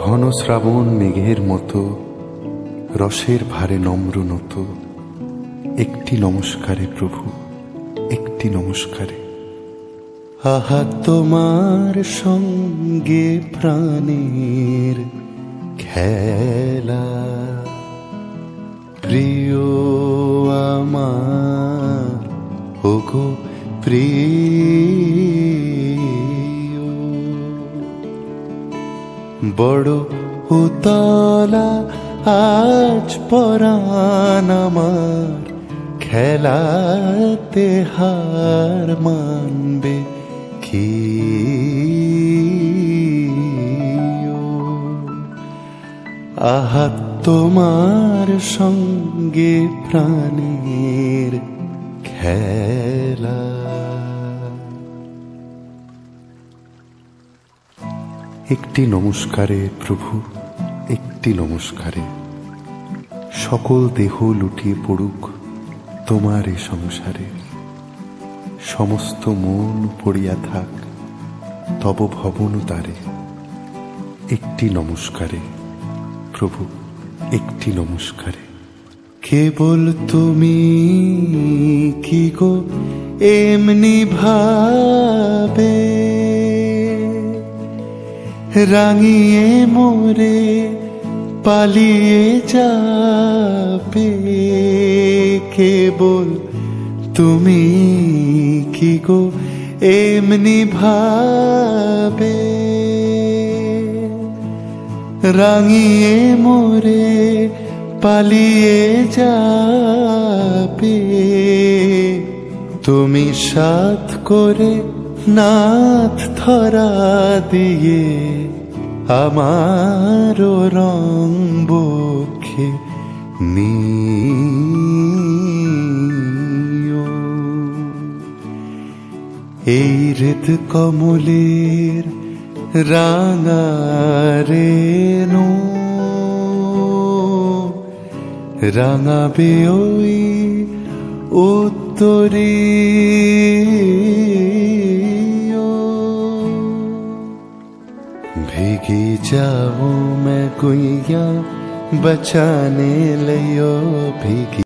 ঘন শ্রাবণ মেঘের মতো রসের ভারে নম্র নত, একটি নমস্কারে প্রভু, একটি নমস্কারে। আহা তোমার সঙ্গে প্রাণের খেলা, প্রিয় আমার ওগো প্রিয়, বড় উতলা আজ পরাণ আমার, খেলাতে হার মানবে কি? আহা তোমার সঙ্গে প্রাণের খেলা। একটি নমস্কারে প্রভু, একটি নমস্কারে, সকল দেহ লুটিয়ে পড়ুক তোমার এ সংসারে, সমস্ত মন পড়িয়া থাক তব ভবন দ্বারে। একটি নমস্কারে প্রভু, একটি নমস্কারে। কেবল তুমি কি গো এমনি ভাবে রাঙিয়ে মোরে পালিয়ে যাবে? কেবল তুমি কি গো এমনি ভাবে রাঙিয়ে মোরে পালিয়ে যাবে? তুমি সাথ করে নাথ ধরা দিয়ে আমার রং বক্ষে নিও। এই হৃদ কমলের রাঙা রেণু রাঙাবে ওই উত্তরী, भीगी जाऊं मैं गुइया बचाने लियो भीगी।